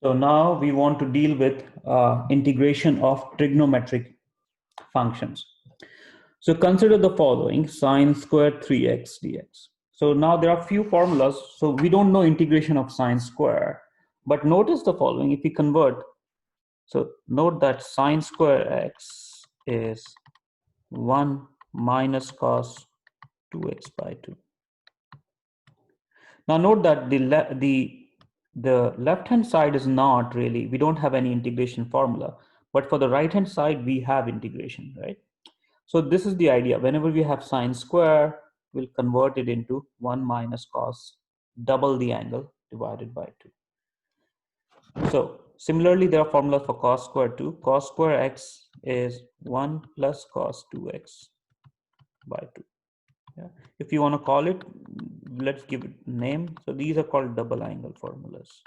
So now we want to deal with integration of trigonometric functions. So consider the following: sine squared 3x dx. So now there are few formulas. So we don't know integration of sine square, but notice the following: if we convert, so note that sine square x is 1 minus cos 2x by 2. Now note that the left hand side is not really, we don't have any integration formula, but for the right hand side we have integration, right? So this is the idea. Whenever we have sine square, we'll convert it into 1 minus cos, double the angle, divided by 2. So similarly, there are formulas for cos square too. Cos square x is 1 plus cos 2x by 2. Yeah. If you want to call it, let's give it name. So these are called double angle formulas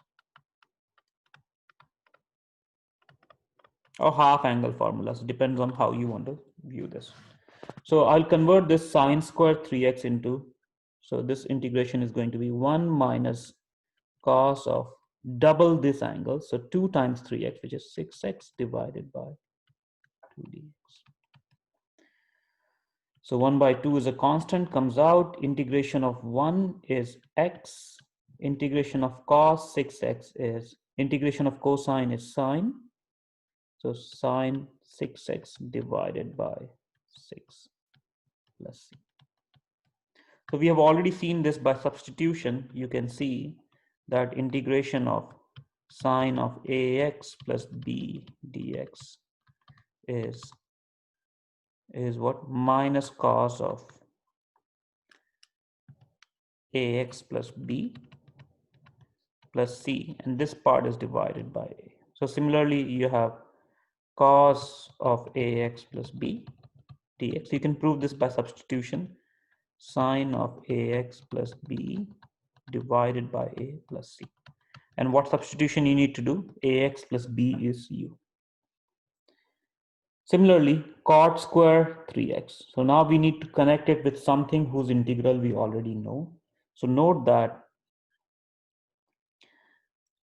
or half angle formulas. Depends on how you want to view this. So I'll convert this sine square 3x into, so this integration is going to be 1 minus cos of double this angle. So 2 times 3x, which is 6x divided by 2 dx. So 1 by 2 is a constant, comes out. Integration of 1 is x. Integration of cos 6x is, integration of cosine is sine. So sine 6x divided by 6 plus c. So we have already seen this by substitution. You can see that integration of sine of ax plus b dx is what? Minus cos of ax plus b plus c, and this part is divided by a. So similarly, you have cos of ax plus b dx. You can prove this by substitution. Sine of ax plus b divided by a plus c. And what substitution you need to do? Ax plus b is u. Similarly, cot square 3x. So now we need to connect it with something whose integral we already know. So note that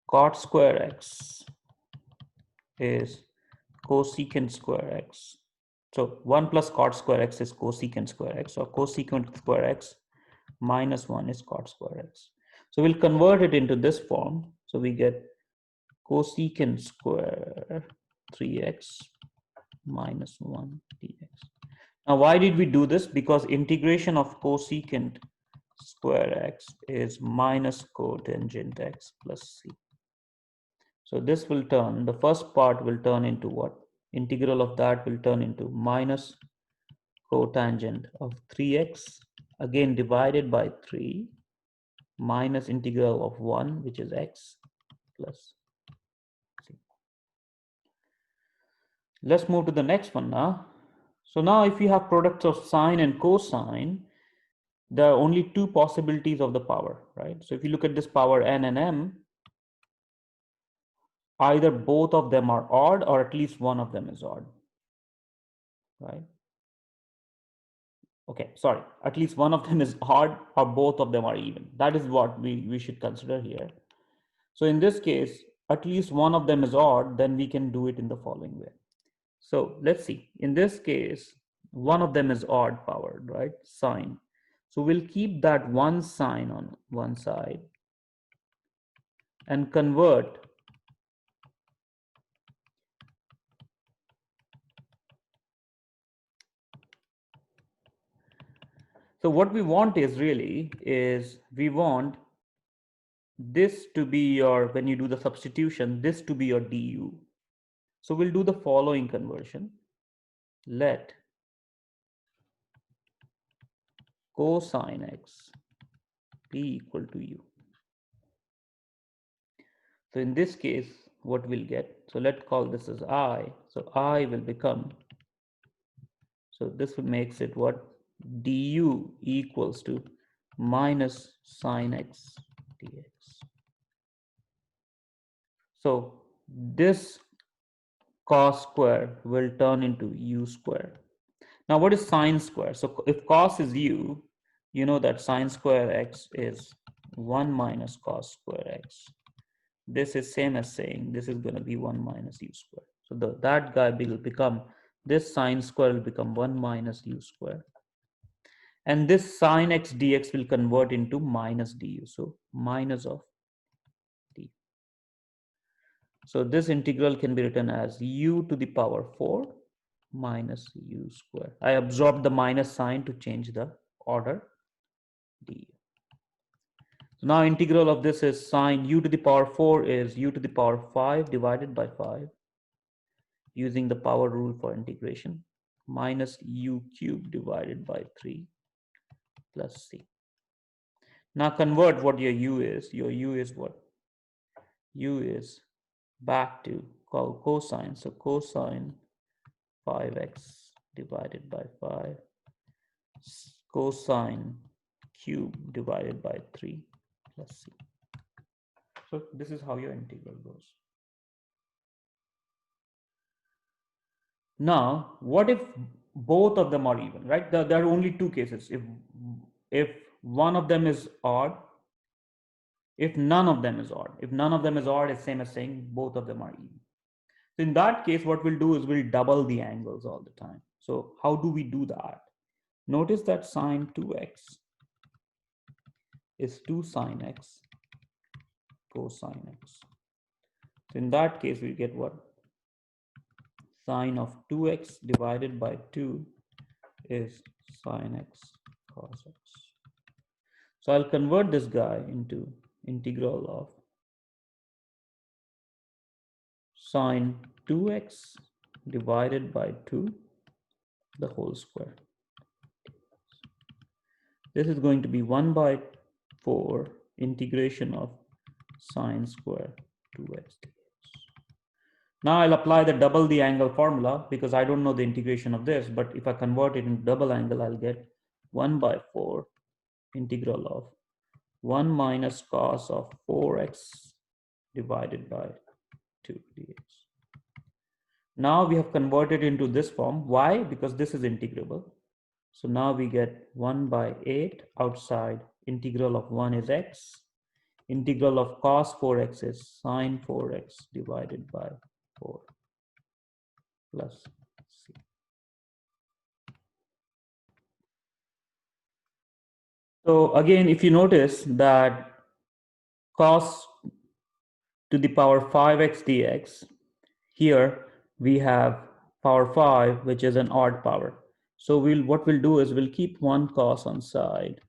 cot square x is cosecant square x. So 1 plus cot square x is cosecant square x, or cosecant square x minus 1 is cot square x. So we'll convert it into this form. So we get cosecant square 3x minus 1 dx. Now, why did we do this? Because integration of cosecant square x is minus cotangent x plus c. So this will turn, the first part will turn into what? Integral of that will turn into minus cotangent of 3x, again divided by 3, minus integral of 1, which is x, plus c. Let's move to the next one now. So now if you have products of sine and cosine, there are only two possibilities of the power, right? So if you look at this power n and m, either both of them are odd or at least one of them is odd, right? Okay, sorry, at least one of them is odd or both of them are even. That is what we should consider here. So in this case, at least one of them is odd, then we can do it in the following way. So let's see, in this case, one of them is odd powered, right? Sine. So we'll keep that one sine on one side and convert so what we want is really we want this to be your, when you do the substitution, this to be your du. So we'll do the following conversion. Let cosine x be equal to u. So in this case, what we'll get, so let's call this as I. So I will become, so this makes it what? Du equals to minus sine x dx. So this cos square will turn into u square. Now what is sine square? So if cos is u, you know that sine square x is 1 minus cos square x this is same as saying this is going to be 1 minus u square. So that guy will become, this sine square will become 1 minus u square. And this sine x dx will convert into minus du. So minus of d. So this integral can be written as u to the power 4 minus u square. I absorbed the minus sign to change the order du. So now integral of this is sine u to the power 4 is u to the power 5 divided by 5 using the power rule for integration minus u cubed divided by 3 plus c. Now convert what your u is. Your u is what? U is back to cosine. So cosine 5x divided by 5 cosine cube divided by 3 plus c. So this is how your integral goes. Now, what if both of them are even, right? There are only two cases. If one of them is odd, if none of them is odd. If none of them is odd, it's same as saying both of them are even. So in that case, what we'll do is we'll double the angles all the time. So how do we do that? Notice that sine 2x is 2 sine x cosine x. So in that case, we get what? Sine of 2x divided by 2 is sine x cos x. So I'll convert this guy into integral of sine 2x divided by 2 the whole square. This is going to be 1 by 4 integration of sine square 2x dx. Now I'll apply the double the angle formula because I don't know the integration of this, but if I convert it into double angle, I'll get 1 by 4 integral of 1 minus cos of 4x divided by 2 dx. Now we have converted into this form. Why? Because this is integrable. So now we get 1 by 8 outside. Integral of 1 is x. Integral of cos 4x is sine 4x divided by 4 plus c. So again, if you notice that cos to the power 5x dx, here we have power 5, which is an odd power. So what we'll do is we'll keep one cos on side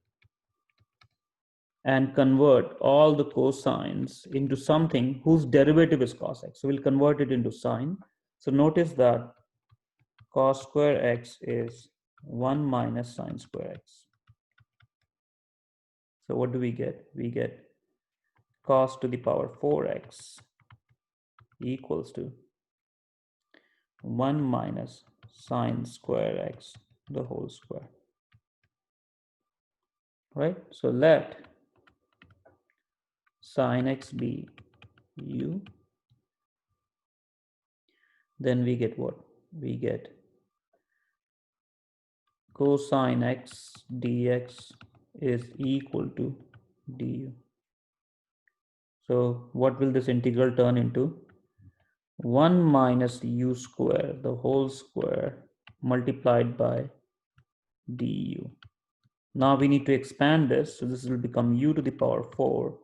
and convert all the cosines into something whose derivative is cos x. So we'll convert it into sine. So notice that cos square x is 1 minus sine square x. So what do we get? We get cos to the power 4x equals to 1 minus sine square x the whole square. Right? So let sine x be u. Then we get what? We get cosine x dx is equal to du. So what will this integral turn into? 1 minus u square the whole square multiplied by du. Now we need to expand this. So this will become u to the power 4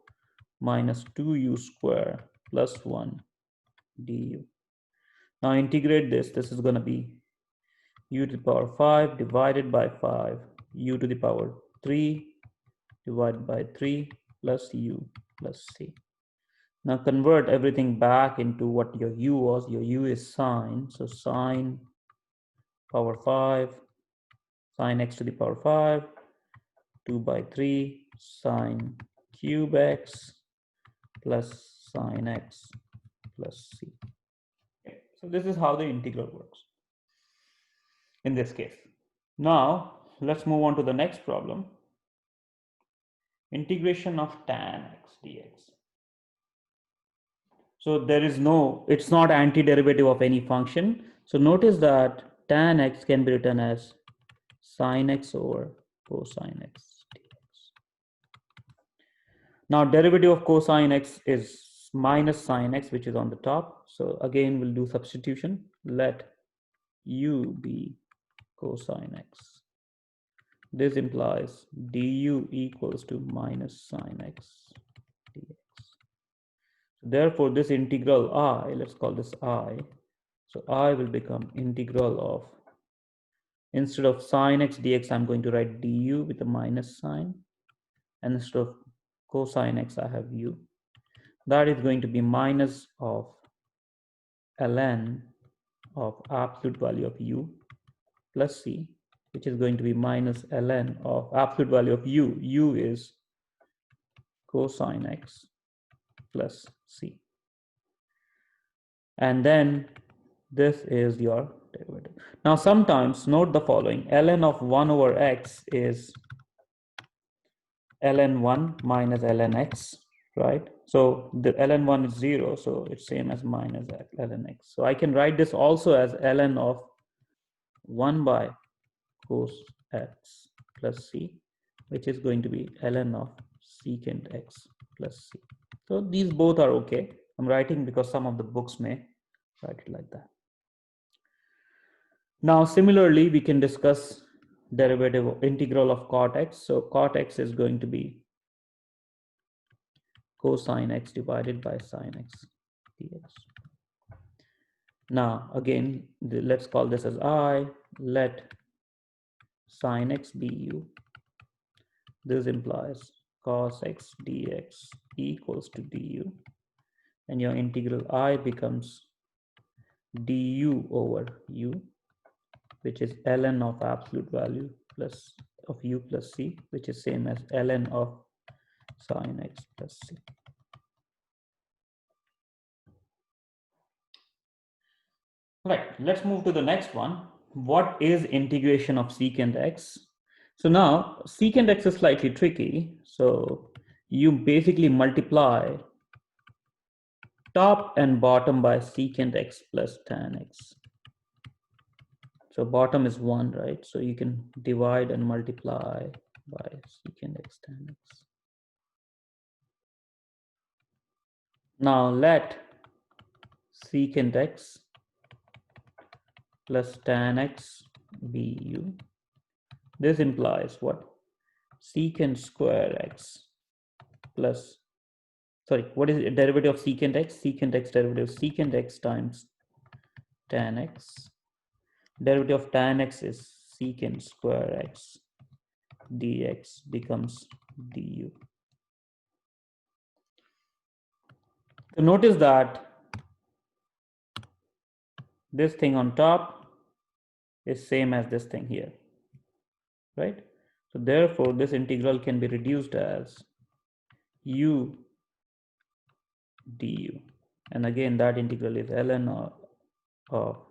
minus 2u square plus 1 du. Now integrate this. This is going to be u to the power 5 divided by 5, u to the power 3 divided by 3 plus u plus c. Now convert everything back into what your u was. Your u is sine. So sine power 5, sine x to the power 5, 2 by 3 sine cube x plus sine x plus c. Okay. So this is how the integral works in this case. Now let's move on to the next problem. Integration of tan x dx. So there is no, it's not antiderivative of any function. So notice that tan x can be written as sine x over cosine x dx. Now derivative of cosine x is minus sine x, which is on the top. So again, we'll do substitution. Let u be cosine x. This implies du equals to minus sine x dx. Therefore, this integral I, let's call this I. So I will become integral of, instead of sine x dx, I'm going to write du with a minus sign. And instead of cosine x, I have u. That is going to be minus of ln of absolute value of u plus c, which is going to be minus ln of absolute value of u. U is cosine x plus c. And then this is your derivative. Now sometimes note the following: ln of 1 over x is ln1 minus ln x, right? So the ln1 is 0, so it's same as minus ln x. So I can write this also as ln of 1 by cos x plus c, which is going to be ln of secant x plus c. So these both are okay. I'm writing because some of the books may write it like that. Now similarly, we can discuss derivative of integral of cot x. So cot x is going to be cosine x divided by sine x dx. Now again, let's call this as I. Let sine x be u. This implies cos x dx equals to du, and your integral I becomes du over u, which is ln of absolute value plus of u plus c, which is same as ln of sine x plus c. Right, let's move to the next one. What is integration of secant x? So now secant x is slightly tricky. So you basically multiply top and bottom by secant x plus tan x. So bottom is 1, right? So you can divide and multiply by secant x tan x. Now let secant x plus tan x be u. This implies what? Secant square x plus, sorry, what is the derivative of secant x? Secant x derivative, secant x times tan x. Derivative of tan x is secant square x dx becomes du. So notice that this thing on top is same as this thing here, right? So therefore, this integral can be reduced as u du. And again, that integral is ln of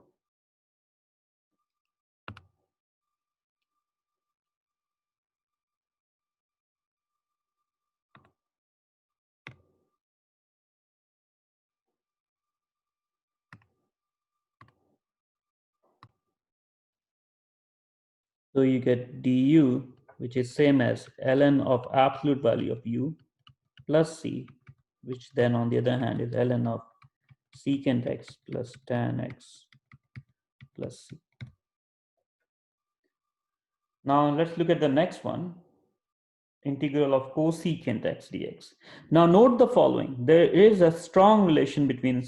so you get du, which is same as ln of absolute value of u plus c, which then on the other hand is ln of secant x plus tan x plus c. Now let's look at the next one, integral of cosecant x dx. Now note the following: there is a strong relation between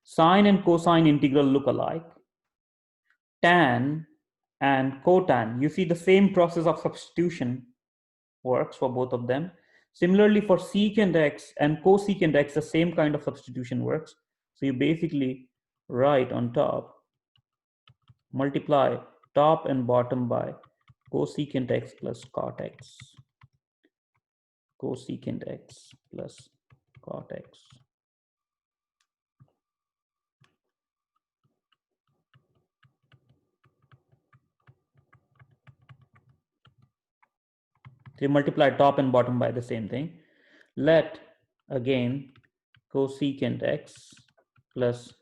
sine and cosine integral look alike. Tan and cotan, you see the same process of substitution works for both of them. Similarly, for secant x and cosecant x, the same kind of substitution works. So you basically write on top, multiply top and bottom by cosecant x plus cot x. Cosecant x plus cot x. So you multiply top and bottom by the same thing. Let again cosecant x plus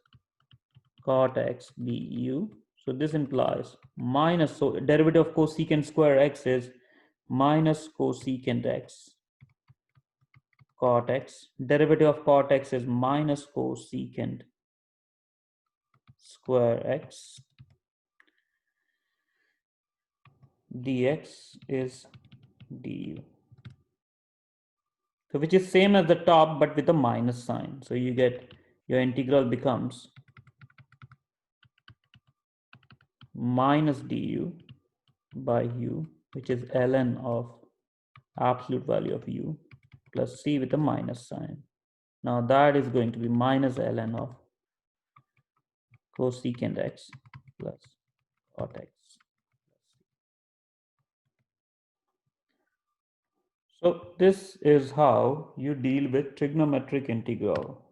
cot x be u. So this implies minus, so derivative of cosecant square x is minus cosecant x cot x. Derivative of cot x is minus cosecant square x. Dx is du. So which is same as the top but with a minus sign. So you get your integral becomes minus du by u, which is ln of absolute value of u plus c with a minus sign. Now that is going to be minus ln of cosecant x plus cot x. So this is how you deal with trigonometric integral.